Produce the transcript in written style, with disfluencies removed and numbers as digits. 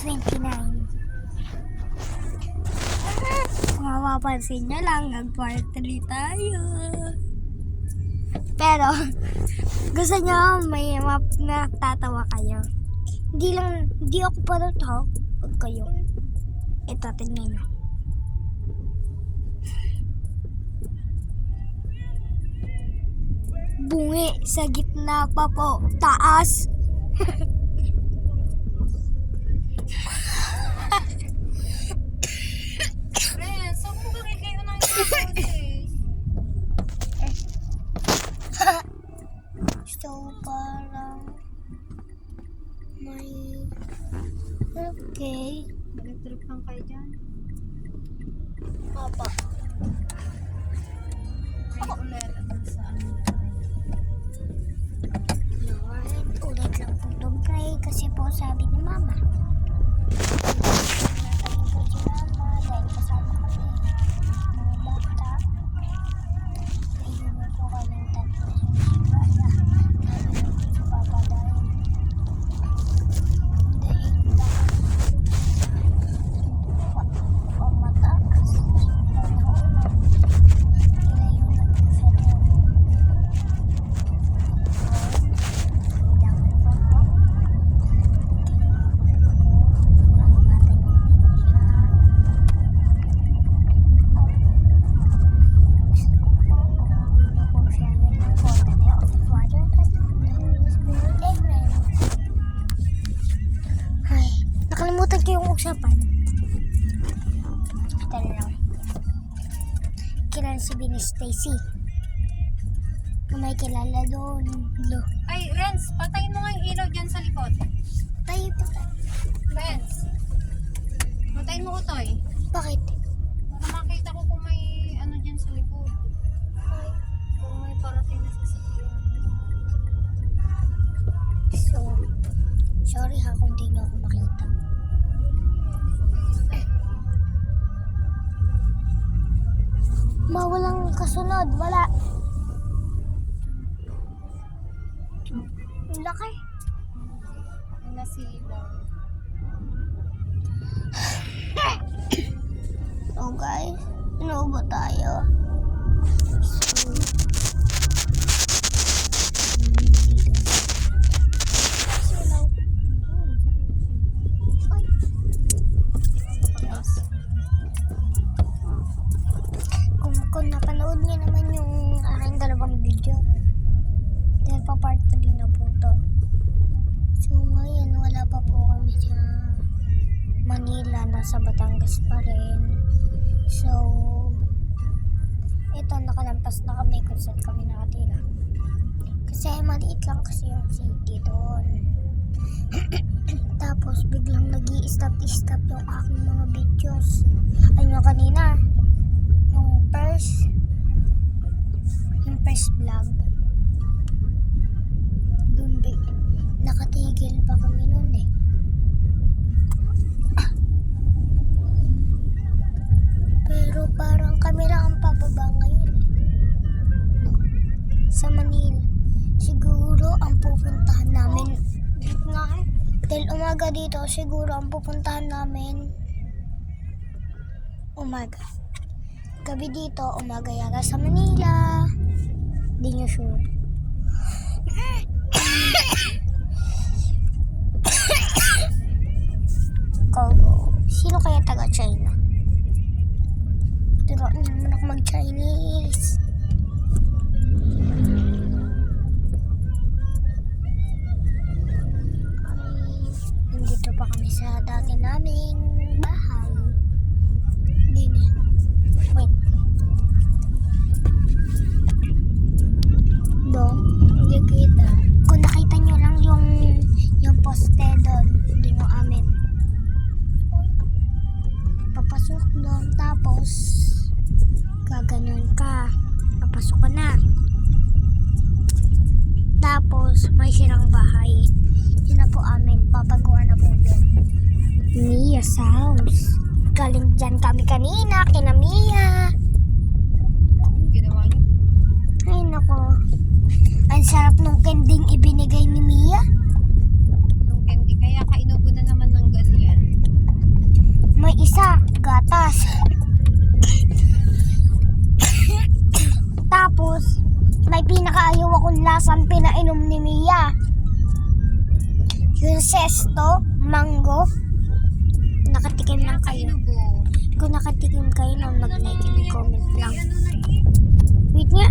29. Kung mapapansin nyo lang, nag-part 3 tayo. Pero, gusto nyo may map na tatawa kayo. Hindi ako parang tao. Huwag kayo. Ito, tingnan nyo. Bungi sa gitna pa po. Taas. So kung bakit kayo nang boses? So, parang may... Okay. Nag-trip lang kayo dyan. Papa. May ulit at sa Lord, ulit lang po itong pray kasi po sabi ni Mama. Natayin po si Mama dahil kasama kami. Mga bata. Ayun na po kaming tatlo sa Australia. Sabi na po si Papa dahil pamataas. Nakalimutan ko yung usapan. Ito lang. Kilala si Bini Stacy. Kung may kilala doon. Ay, Renz, patayin mo nga yung ilaw dyan sa likod. Tayo po tayo. Renz, patayin mo ko, Toy. Bakit? Para makita ko kung may ano dyan sa likod. Kung may parating na sasakyan. So, sorry ha kung di nyo ako makita. Walang kasunod. Wala. Ang laki. Yung nasilaw. So guys, ano ba tayo? So, kung napanood niyo naman yung aking dalawang video, dahil pa part 3 na po to. So ngayon wala pa po kami sa Manila, nasa Batangas pa rin. So ito, nakalampas na kami kung saan kami nakatira. Kasi maliit lang kasi yung city doon. Tapos biglang nag-i-stop yung aking mga videos. Ayun nga kanina, yung first vlog. Doon nakatigil pa kami noon eh. Pero parang kami lang ang pababa ngayon eh. Sa Manila. Siguro ang pupuntahan namin. Nga eh. Dahil umaga dito, siguro ang pupuntahan namin umaga. Gabi dito, umaga yata sa Manila. Di nyo sure. Sino kaya taga China? Turuan naman ako mag-Chinese. Nandito pa kami sa dati naming bahay. Hindi na. Wait. Doon, hindi kita. Kung nakita nyo lang yung poste doon, doon yung amin. Papasok doon, tapos gaganon ka. Papasok ka na. Tapos may sirang bahay. Yun na po amin. Papagawa na po doon. Mia's house. Galing dyan kami kanina, kina Mia. Anong ginawa niyo? Ay nako. Ang sarap nung kending ibinigay ni Mia. Yung candy. Kaya kainubo na naman ng ganyan. gatas. Tapos, may pinakaayaw akong lasang pinainom ni Mia. Yung sesto, mango. Nakatikim lang kayo. Kung nakatikim kayo, mag-like and comment lang. Ano na eh. Wait nga.